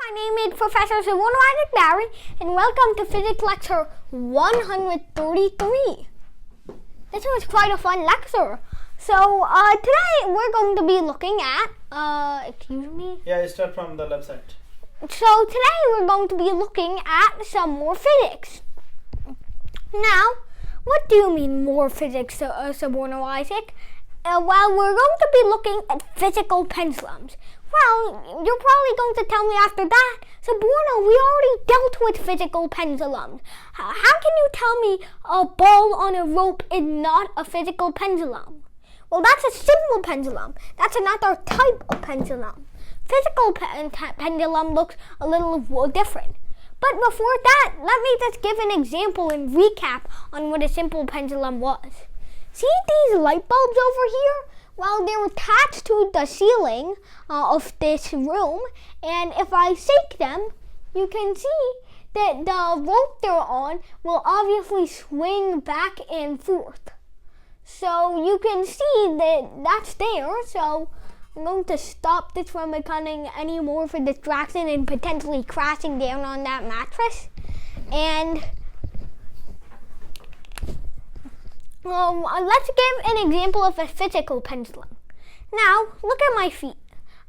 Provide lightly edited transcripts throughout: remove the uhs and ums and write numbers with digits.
my name is Professor Samuel Isaac Barry, and welcome to Physics Lecture 133. This was quite a fun lecture. So, today we're going to be looking at, excuse me? Yeah, start from the left side. So, today we're going to be looking at some more physics. Now, what do you mean more physics, Samuel Isaac? Well, we're going to be looking at physical pendulums. Well, you're probably going to tell me after that, Sabrina, we already dealt with physical pendulums. How can you tell me a ball on a rope is not a physical pendulum? Well, that's a simple pendulum. That's another type of pendulum. Physical pendulum looks a little different. But before that, let me just give an example and recap on what a simple pendulum was. See these light bulbs over here? Well, they're attached to the ceiling of this room, and if I shake them, you can see that the rope they're on will obviously swing back and forth. So you can see that that's there, so I'm going to stop this from becoming any more of a distraction and potentially crashing down on that mattress. And let's give an example of a physical pendulum. Now, look at my feet.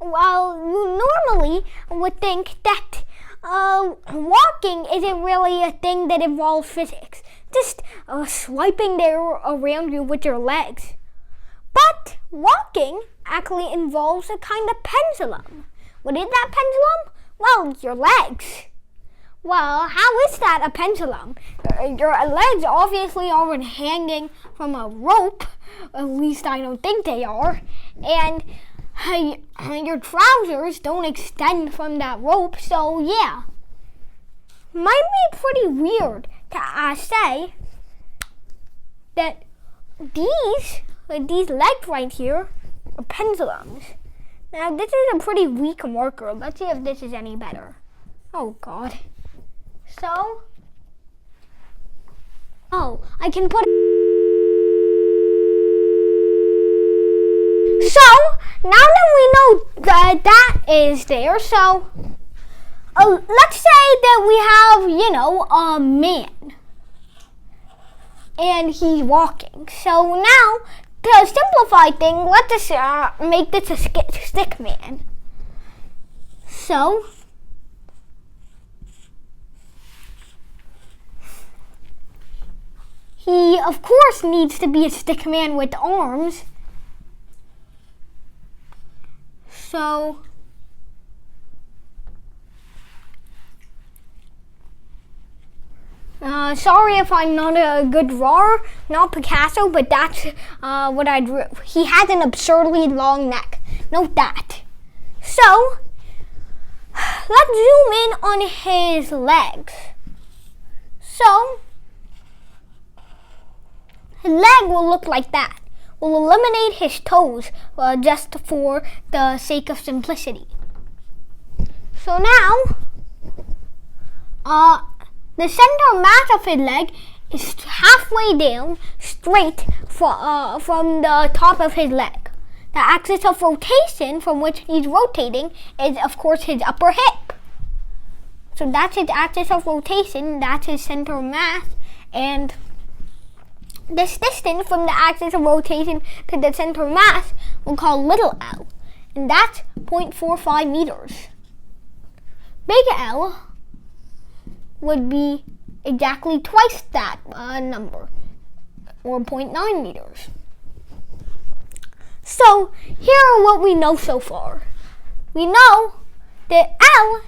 Well, you normally would think that walking isn't really a thing that involves physics. Just swiping there around you with your legs. But walking actually involves a kind of pendulum. What is that pendulum? Well, your legs. Well, how is that a pendulum? Your legs obviously aren't hanging from a rope. At least I don't think they are. And your trousers don't extend from that rope, so yeah. Might be pretty weird to say that these legs right here are pendulums. Now, this is a pretty weak marker. Let's see if this is any better. Oh, God. So, I can put. So, now that we know that is there, so let's say that we have, a man, and he's walking. So now, to simplify things, let's just make this a stick man. So, he, of course, needs to be a stick man with arms. So, sorry if I'm not a good drawer, not Picasso, but that's what I drew. He has an absurdly long neck. Note that. So, let's zoom in on his legs. So, his leg will look like that. We'll eliminate his toes just for the sake of simplicity. So now, the center mass of his leg is halfway down, straight from the top of his leg. The axis of rotation from which he's rotating is, of course, his upper hip. So that's his axis of rotation, that's his center mass, and this distance from the axis of rotation to the center mass we'll call little l, and that's 0.45 meters. Big L would be exactly twice that number, or 0.9 meters. So, here are what we know so far. We know that L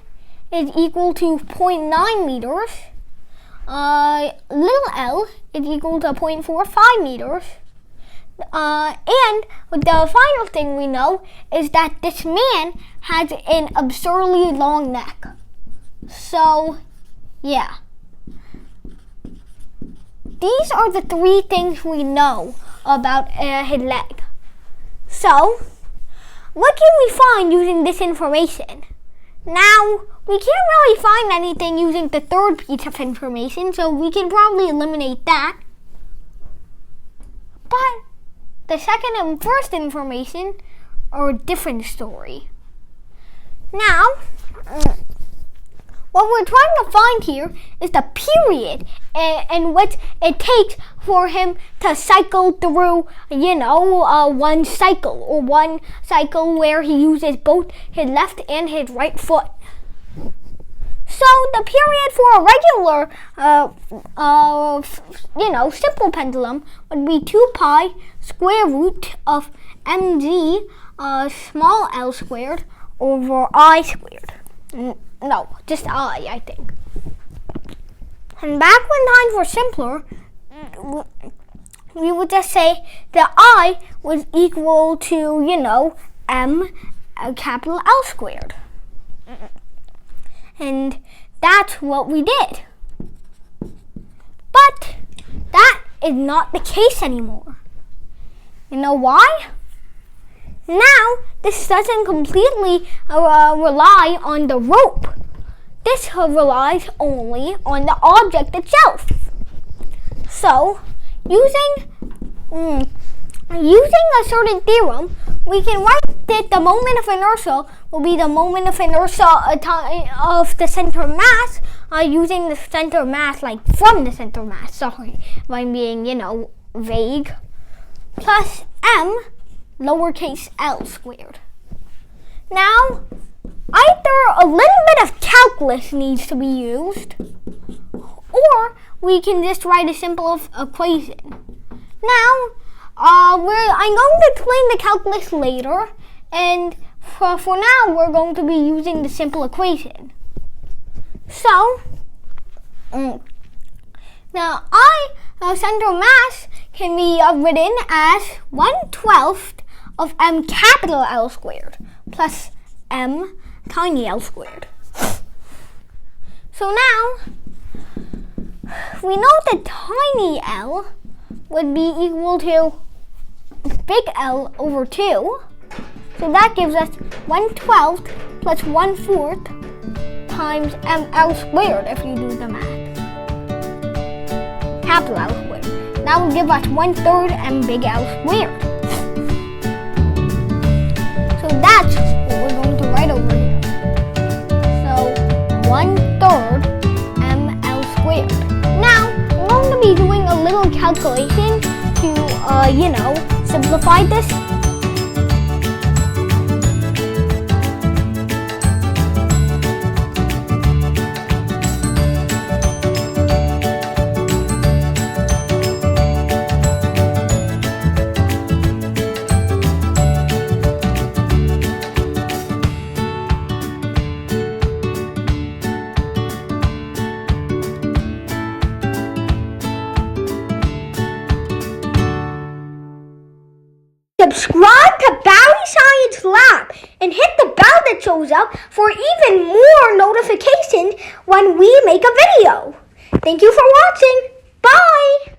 is equal to 0.9 meters, little l is equal to 0.45 meters, and the final thing we know is that this man has an absurdly long neck. So, yeah. These are the three things we know about his leg. So, what can we find using this information? Now, we can't really find anything using the third piece of information, so we can probably eliminate that. But the second and first information are a different story. Now, what we're trying to find here is the period and what it takes for him to cycle through, one cycle, or one cycle where he uses both his left and his right foot. So the period for a regular, simple pendulum would be 2 pi square root of mg small l squared over I squared. No, just I think. And back when times were simpler, we would just say that I was equal to, m capital L squared. And that's what we did. But that is not the case anymore. You know why? Now, this doesn't completely rely on the rope. This relies only on the object itself. So, using a certain theorem, we can write that the moment of inertia will be the moment of inertia of the center of mass, using the center of mass, like from the center of mass, sorry, if I'm being, vague, plus m lowercase l squared. Now, either a little bit of calculus needs to be used, or we can just write a simple equation. Now, I'm going to explain the calculus later, and for now, we're going to be using the simple equation. So, now center of mass can be written as 1/12 of m capital L squared plus m tiny l squared. So now, we know that tiny l would be equal to big L over 2. So that gives us 1/12 plus 1/4 times ml squared if you do the math. Capital L squared. That will give us 1/3 m big L squared. So that's what we're going to write over here. So 1/3 ml squared. Now, we're going to be doing a little calculation to, simplify this. Subscribe to Bally Science Lab and hit the bell that shows up for even more notifications when we make a video. Thank you for watching. Bye!